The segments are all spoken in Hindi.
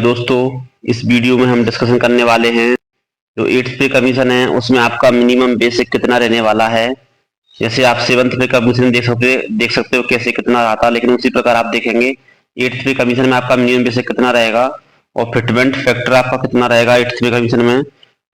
दोस्तों, इस वीडियो में हम डिस्कशन करने वाले हैं जो 8th पे कमीशन है उसमें आपका मिनिमम बेसिक कितना रहने वाला है। जैसे आप 7th पे कमीशन देख सकते हो कैसे कितना रहा था, लेकिन उसी प्रकार आप देखेंगे 8th पे कमीशन में आपका मिनिमम बेसिक कितना रहेगा और फिटमेंट फैक्टर आपका कितना रहेगा 8th पे कमीशन में,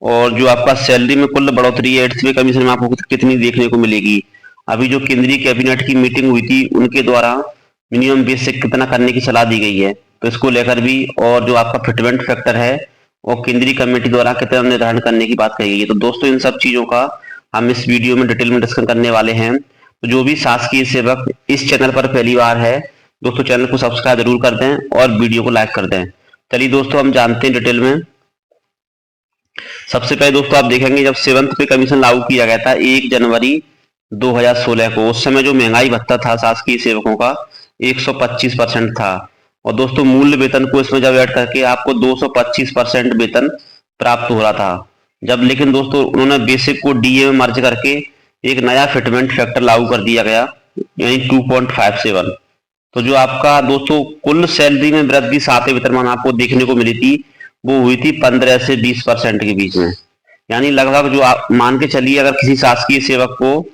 और जो आपका सैलरी में कुल बढ़ोतरी है 8th पे कमीशन में आपको कितनी देखने को मिलेगी। अभी जो केंद्रीय कैबिनेट की मीटिंग हुई थी उनके द्वारा मिनिमम बेसिक कितना करने की सलाह दी गई है, तो इसको लेकर भी और जो आपका फिटमेंट फैक्टर है और केंद्रीय कमेटी द्वारा कितना निर्धारण करने की बात कही गई है। तो दोस्तों, इन सब चीजों का हम इस वीडियो में डिटेल में डिस्कस करने वाले हैं। तो जो भी शासकीय सेवक इस चैनल पर पहली बार है दोस्तों, चैनल को सब्सक्राइब जरूर कर दें और वीडियो को लाइक कर दें। चलिए दोस्तों, हम जानते हैं डिटेल में। सबसे पहले दोस्तों आप देखेंगे जब 7th पे कमीशन लागू किया गया था 1 जनवरी 2016 को, उस समय जो महंगाई भत्ता था शासकीय सेवकों का 125% था। और दोस्तों मूल्य वेतन को इसमें जब ऐड करके आपको 225% वेतन प्राप्त हो रहा था जब, लेकिन दोस्तों उन्होंने बेसिक को डीए में मर्ज करके एक नया फिटमेंट फैक्टर लागू कर दिया गया, यानी 2.57। तो जो आपका दोस्तों कुल सैलरी में वृद्धि 7वें वेतनमान आपको देखने को मिली थी वो हुई थी 15 से 20% के बीच में। यानी लगभग जो आप मान के चलिए अगर किसी शासकीय सेवक को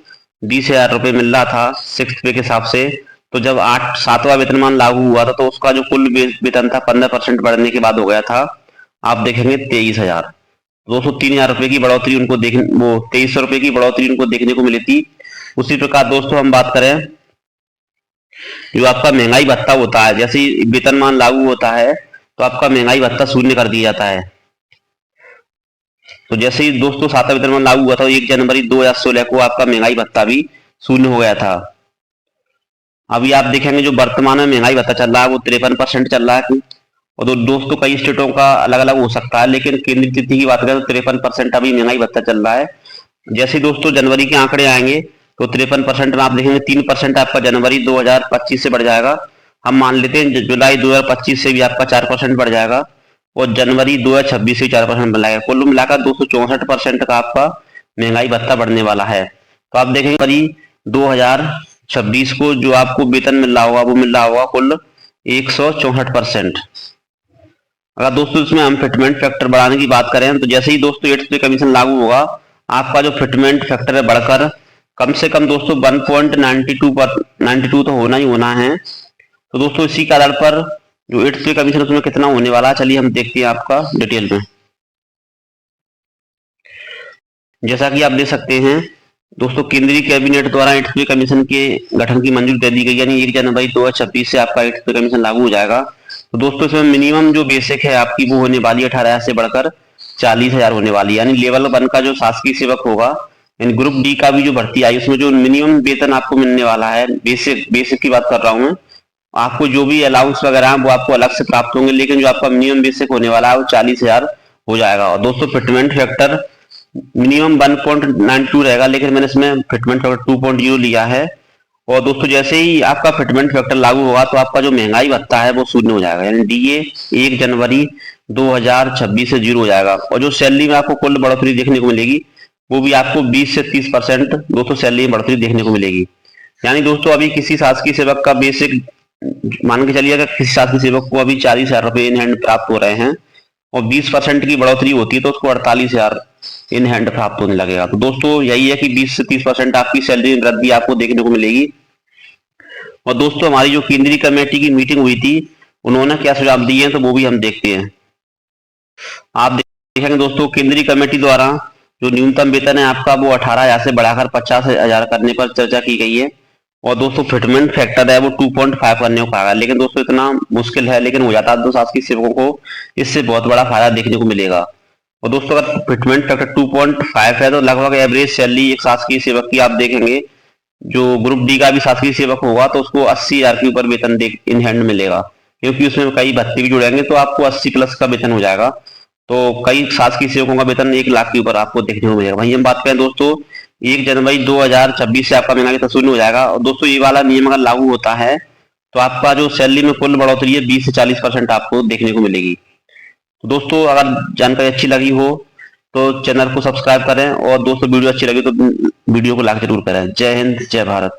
20,000 रुपये मिल रहा था 6th पे के हिसाब से, तो जब 7वां वेतनमान लागू हुआ था तो उसका जो कुल वेतन था 15% बढ़ने के बाद हो गया था, आप देखेंगे 23,000। 3,000 रुपए की बढ़ोतरी उनको 2300 रुपए की बढ़ोतरी उनको देखने को मिली थी। उसी प्रकार दोस्तों हम बात करें जो आपका महंगाई भत्ता होता है, जैसे ही वेतनमान लागू होता है तो आपका महंगाई भत्ता शून्य कर दिया जाता है। तो जैसे ही दोस्तों 7वां वेतनमान लागू हुआ था 1 जनवरी 2016 को आपका महंगाई भत्ता भी शून्य हो गया था। अभी आप देखेंगे जो वर्तमान में महंगाई भत्ता चल रहा है वो 53% चल रहा है। और दोस्तों कई स्टेटों का अलग अलग हो सकता है, लेकिन केंद्रीय तिथि की बात करें तो 53% अभी महंगाई भत्ता चल रहा है। जैसे दोस्तों जनवरी के आंकड़े आएंगे तो 53% में आप देखेंगे 3% आपका जनवरी 2025 से बढ़ जाएगा। हम मान लेते हैं जुलाई 2025 से भी आपका 4% बढ़ जाएगा और जनवरी 2026 से 4% बढ़ जाएगा। कुल मिलाकर 264% का आपका महंगाई भत्ता बढ़ने वाला है। तो आप देखेंगे जनवरी 2026 को जो आपको वेतन मिल रहा होगा वो मिल रहा होगा कुल 164%। अगर दोस्तों इसमें हम फिटमेंट फैक्टर बढ़ाने की बात करें तो जैसे ही दोस्तों 8th पे कमीशन लागू होगा आपका जो फिटमेंट फैक्टर है बढ़कर कम से कम दोस्तों 1.92 तो होना ही होना है। तो दोस्तों इसी के आधार पर जो 8th पे कमीशन उसमें कितना होने वाला है, चलिए हम देखते हैं आपका डिटेल में। जैसा कि आप देख सकते हैं दोस्तों केंद्रीय कैबिनेट द्वारा 8th पे कमीशन के गठन की मंजूरी दे दी गई, यानी 1 जनवरी 2026 से आपका 8th पे कमीशन लागू हो जाएगा। तो दोस्तों इसमें मिनिमम जो बेसिक है आपकी वो होने वाली 18,000 से बढ़कर 40,000 होने वाली है। यानी लेवल 1 का जो शासकीय सेवक होगा, यानी ग्रुप डी का भी जो भर्ती आई उसमें जो मिनिमम वेतन आपको मिलने वाला है, बेसिक की बात कर रहा हूँ मैं, आपको जो भी अलाउंस वगैरह है वो आपको अलग से प्राप्त होंगे, लेकिन जो आपका मिनिमम बेसिक होने वाला है वो 40,000 हो जाएगा। और दोस्तों फिटमेंट फैक्टर मिनिमम 1.92 रहेगा, लेकिन मैंने इसमें फिटमेंट फैक्टर 2.0 लिया है। और दोस्तों जैसे ही आपका फिटमेंट फैक्टर लागू होगा तो आपका जो महंगाई भत्ता है वो शून्य हो जाएगा, यानी डीए 1 जनवरी 2026 से 0 हो जाएगा। और जो सैलरी में आपको कुल बढ़ोतरी देखने को मिलेगी वो भी आपको 20 से 30% दोस्तों सैलरी में बढ़ोतरी देखने को मिलेगी। यानी दोस्तों अभी किसी शासकीय सेवक का बेसिक मान के चलिए अगर किसी शासकीय सेवक को अभी 40,000 रुपए इन हैंड प्राप्त हो रहे हैं और 20% की बढ़ोतरी होती है तो उसको 48,000 इन हैंड प्राप्त होने लगेगा। तो दोस्तों यही है कि 20 से 30% आपकी सैलरी में वृद्धि आपको देखने को मिलेगी। और दोस्तों हमारी जो केंद्रीय कमेटी की मीटिंग हुई थी उन्होंने क्या सुझाव दिए हैं तो वो भी हम देखते हैं। आप देखेंगे दोस्तों केंद्रीय कमेटी द्वारा जो न्यूनतम वेतन है आपका वो 18,000 से बढ़ाकर 50,000 करने पर चर्चा की गई है। और दोस्तों फिटमेंट फैक्टर है वो 2.5 करने को कहा गया, लेकिन दोस्तों इतना मुश्किल है, लेकिन हो जाता है तो शासकीय सेवकों को इससे बहुत बड़ा फायदा देखने को मिलेगा। और दोस्तों अगर फिटमेंट फैक्टर 2.5 है तो लगभग एवरेज सैलरी एक शासकीय सेवक की आप देखेंगे जो ग्रुप डी का भी शासकीय सेवक होगा तो उसको 80,000 के ऊपर वेतन इन हैंड मिलेगा, क्योंकि उसमें कई भत्ते भी जुड़ेंगे तो आपको 80+ का वेतन हो जाएगा। तो कई शासकीय सेवकों का वेतन 1 लाख के ऊपर आपको देखने को मिलेगा। वहीं हम बात करें दोस्तों 1 जनवरी 2026 से आपका महंगाई भत्ता शून्य हो जाएगा। और दोस्तों ये वाला नियम अगर लागू होता है तो आपका जो सैलरी में कुल बढ़ोतरी है 20 से 40% आपको देखने को मिलेगी। तो दोस्तों अगर जानकारी अच्छी लगी हो तो चैनल को सब्सक्राइब करें और दोस्तों वीडियो अच्छी लगी तो वीडियो को लाइक जरूर करें। जय हिंद, जय भारत।